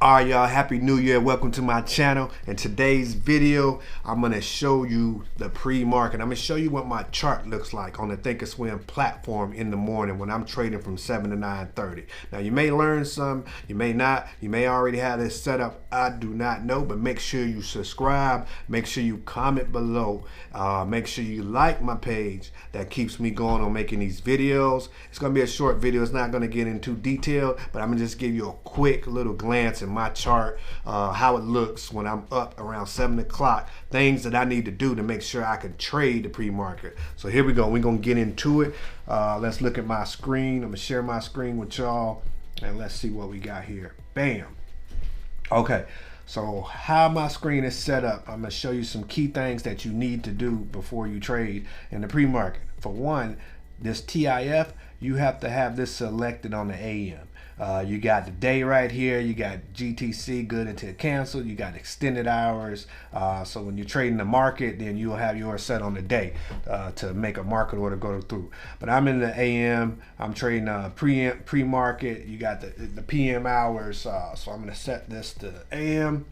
Alright y'all, happy new year. Welcome to my channel. In today's video, I'm going to show you the pre-market. I'm going to show you what my chart looks like on the Thinkorswim platform in the morning when I'm trading from 7 to 9:30. Now you may learn some, you may not, you may already have this set up. I do not know, but make sure you subscribe, make sure you comment below, make sure you like my page. That keeps me going on making these videos. It's going to be a short video. It's not going to get into detail, but I'm going to just give you a quick little glance in my chart, how it looks when I'm up around 7 o'clock, things that I need to do to make sure I can trade the pre-market. So here we go. We're going to get into it. Let's look at my screen. I'm going to share my screen with y'all, and let's see what we got here. Bam. Okay. So how my screen is set up, I'm going to show you some key things that you need to do before you trade in the pre-market. For one, this TIF, you have to have this selected on the AM. You got the day right here, you got GTC good until canceled, you got extended hours. So when you're trading the market, then you'll have yours set on the day to make a market order go through. But I'm in the AM, I'm trading pre-market, you got the PM hours, so I'm going to set this to AM.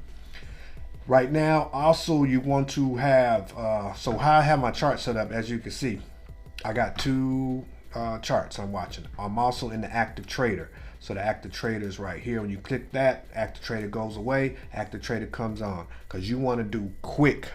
Right now, also you want to have, so how I have my chart set up, as you can see, I got two charts I'm watching. I'm also in the active trader. So the active trader is right here. When you click that, active trader goes away, active trader comes on, because you want to do quick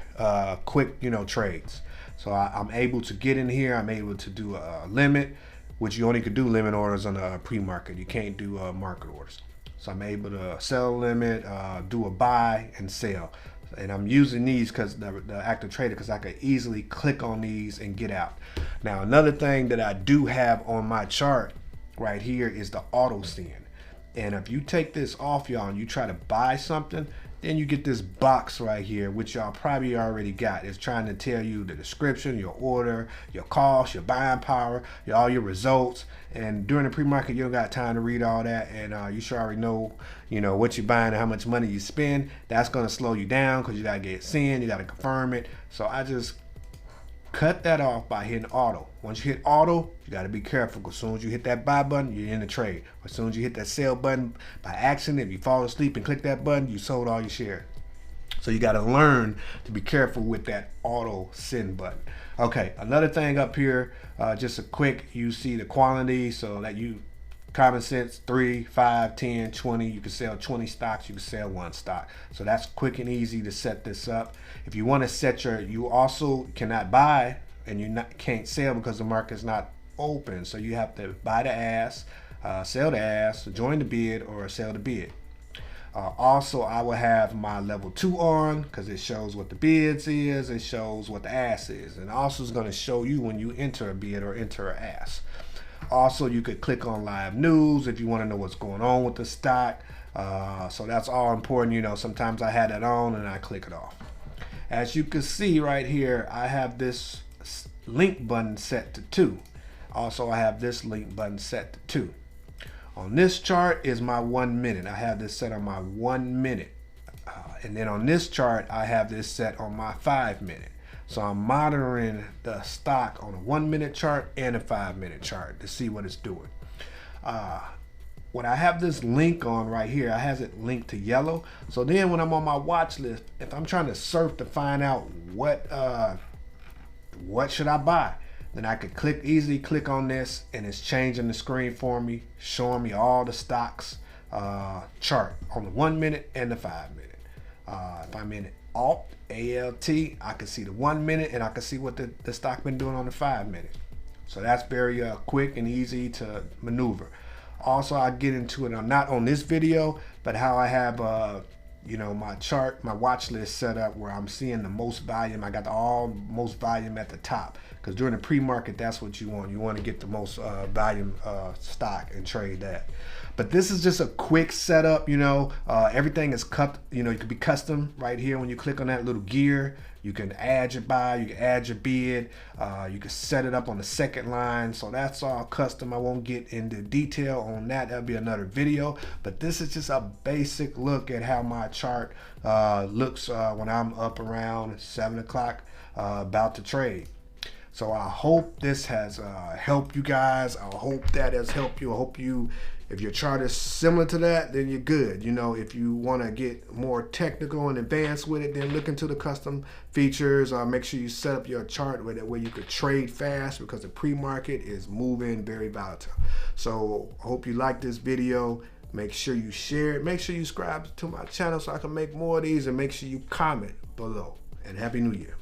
trades. So I'm able to get in here. I'm able to do a limit, which you only could do limit orders on a pre-market. You can't do market orders. So I'm able to sell limit, do a buy and sell. And I'm using these because the active trader, because I could easily click on these and get out. Now another thing that I do have on my chart right here is the auto send. And if you take this off, y'all, and you try to buy something, then you get this box right here, which y'all probably already got. It's trying to tell you the description, your order, your cost, your buying power, all your results. And during the pre-market, you don't got time to read all that, and you should already know, what you're buying and how much money you spend. That's going to slow you down because you got to get send, you got to confirm it. So I just cut that off by hitting auto. Once you hit auto, you got to be careful, because as soon as you hit that buy button, you're in the trade. As soon as you hit that sell button by accident, if you fall asleep and click that button, you sold all your shares. So you got to learn to be careful with that auto send button. Okay, another thing up here, just a quick, you see the quantity, so that you common sense, 3, 5, 10, 20. You can sell 20 stocks, you can sell 1 stock. So that's quick and easy to set this up. If you want to set you also cannot buy and you can't sell because the market's not open. So you have to buy the ask, sell the ask, join the bid, or sell the bid. Also, I will have my level 2 on because it shows what the bids is, it shows what the ask is, and also is going to show you when you enter a bid or enter an ask. Also, you could click on live news if you want to know what's going on with the stock. So that's all important. Sometimes I had it on and I click it off. As you can see right here, I have this link button set to 2. Also, I have this link button set to 2. On this chart is my 1 minute. I have this set on my 1 minute. And then on this chart, I have this set on my 5 minute. So I'm monitoring the stock on a 1 minute chart and a 5 minute chart to see what it's doing. When I have this link on right here, I have it linked to yellow. So then when I'm on my watch list, if I'm trying to surf to find out what should I buy, then I could easily click on this, and it's changing the screen for me, showing me all the stocks chart on the 1 minute and the 5 minute. If I'm in ALT, I can see the 1 minute, and I can see what the stock been doing on the 5 minute. So that's very quick and easy to maneuver. Also, I get into it not on this video, but how I have my chart, my watch list set up where I'm seeing the most volume. I got the most volume at the top, because during the pre-market, that's what you want. You want to get the most volume stock and trade that. But this is just a quick setup. Everything is cut. You could be custom right here. When you click on that little gear, you can add your buy, you can add your bid, you can set it up on the second line. So that's all custom. I won't get into detail on that. That'll be another video. But this is just a basic look at how my chart looks when I'm up around 7 o'clock about to trade. So I hope this has helped you guys. I hope that has helped you. I hope you, if your chart is similar to that, then you're good. You know, if you want to get more technical and advanced with it, then look into the custom features. Make sure you set up your chart with it where you could trade fast, because the pre-market is moving very volatile. So I hope you like this video. Make sure you share it. Make sure you subscribe to my channel so I can make more of these, and make sure you comment below. And Happy New Year.